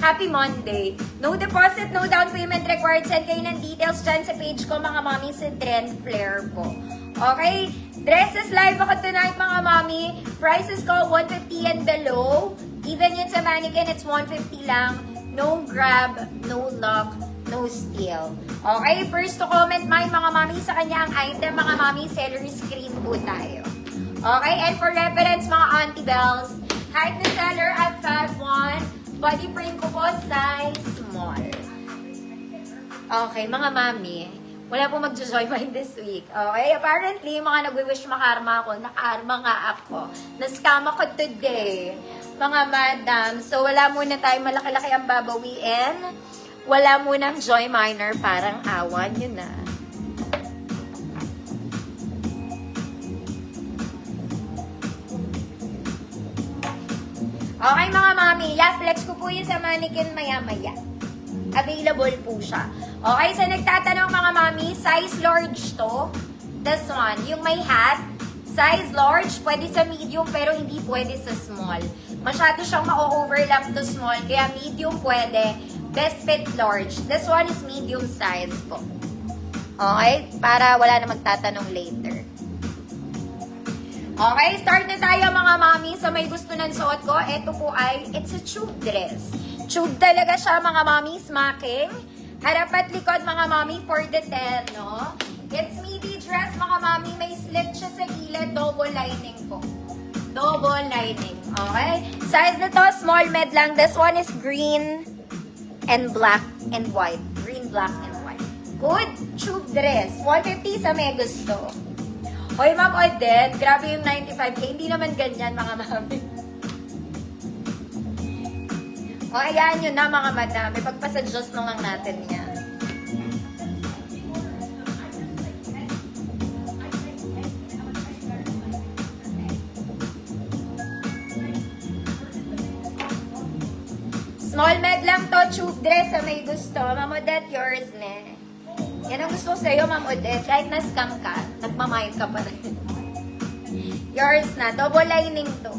Happy Monday. No deposit, no down payment required. Send kayo ng details dyan sa page ko, mga mami, sa Trend Flare po. Okay? Dresses live ako tonight, mga mami. Prices ko, 150 and below. Even yun sa mannequin, it's 150 lang. No grab, no lock, no steal. Okay? First to comment my mga mami sa kanya ang item, mga mami, seller screen po tayo. Okay? And for reference, mga auntie bells, height na seller at 5'1". Body frame ko po, size small. Okay, mga mami. Wala po mag-join mine this week. Okay? Apparently, mga nagwi-wish makarma ako. Nakarma nga ako. Na-scam ako today. Mga madam. So, wala muna tayo malaki-laki ang babawiin. Wala munang joy minor. Parang awan yun na. Okay, mga mami. Flex ko po yun sa mannequin maya-maya. Available po siya. Okay, so nagtatanong mga mami, size large to. This one, yung may hat, size large, pwede sa medium pero hindi pwede sa small. Masyado siyang ma-overlap to small, kaya medium pwede. Best fit large. This one is medium size po. Okay, para wala na magtatanong later. Okay, start na tayo mga mami. Sa may gusto ng suot ko, ito po ay, it's a tube dress. Tube talaga siya mga mami, smacking. Harap at likod mga mami for the 10, no? It's midi dress mga mami, may slit siya sa gilid, double lining po. Double lining, okay? Size na to, small med lang. This one is green and black and white. Green, black, and white. Good tube dress. 150 sa may gusto. Hoy, Ma'am Odette, grabe yung 95K. Hindi naman ganyan, mga mami. O, ayan yun na, mga madam. Ipagpasadjust na lang natin yan. Small med lang to, tube dress sa may gusto. Ma'am Odette, yours na. Yan ang gusto ko sa'yo, Ma'am Odette. Kahit na-scam ka, nagmamahit ka pa rin. Yours na. Double lining to.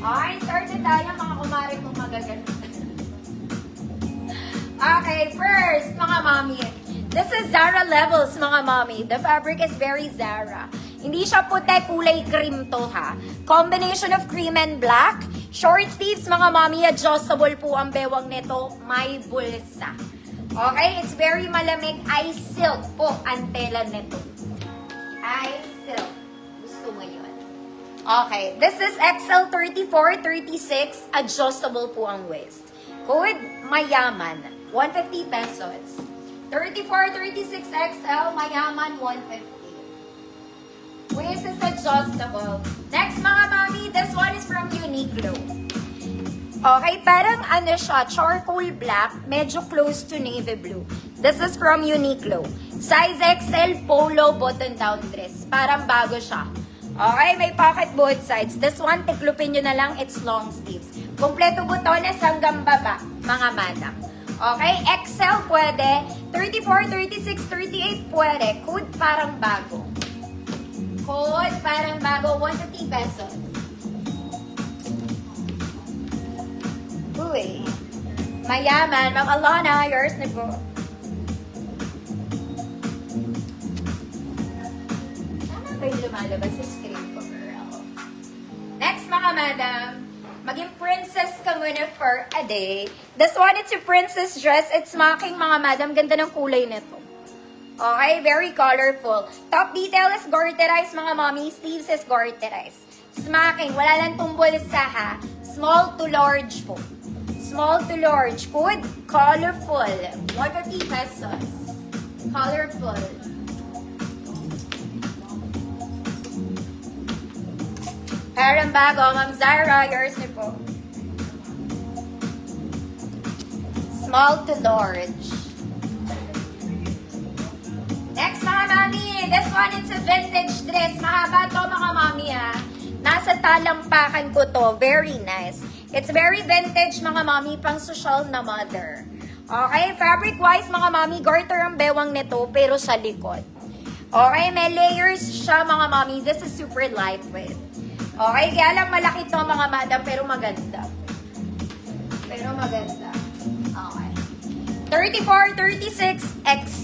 Okay, start na tayo. Mga kumari mo magaganda. Okay, first, mga mami. This is Zara Levels, mga mami. The fabric is very Zara. Hindi siya puti, kulay cream to, ha. Combination of cream and black. Short sleeves, mga mami. Adjustable po ang bewang nito. May bulsa. Okay, it's very malamig. Ice silk po ang tela nito. Ice silk. Gusto mo yun. Okay, this is XL 34, 36. Adjustable po ang waist. Code Mayaman, 150 pesos. 34, 36 XL, Mayaman, 150. Waist is adjustable. Next mga mami, this one is from Uniqlo. Okay, parang ano siya, charcoal black, medyo close to navy blue. This is from Uniqlo. Size XL polo button-down dress. Parang bago siya. Okay, may pocket both sides. This one, tiklupin nyo na lang, it's long sleeves. Kompleto butones hanggang baba, mga madam. Okay, XL pwede, 34, 36, 38 pwede. Code parang bago. Code parang bago, 150 pesos. Uy. Mayaman. Ma'am Alana, yours na po. Tama ba yung lumalabas sa screen ko, girl? Next, mga madam. Maging princess ka muna for a day. This one, it's a princess dress. It's smacking, mga madam. Ganda ng kulay nito. Okay, very colorful. Top detail is garterized, mga mommy. Sleeves is garterized. Smacking. Wala lang tumbol sa ha. Small to large po. Small to large. Good. Colorful. 150 pesos. Colorful. Parang bago. Ma'am Zara, yours na po. Small to large. Next, mga mami. This one, it's a vintage dress. Mahaba to, mga mami, ha. Nasa talampakan ko to. Very nice. It's very vintage, mga mami, pang social na mother. Okay, fabric-wise, mga mami, garter ang bewang nito, pero sa likod. Okay, may layers siya, mga mami. This is super lightweight. Okay, kaya lang malaki to, mga madam, pero maganda. Pero maganda. Okay. 34, 36, XL.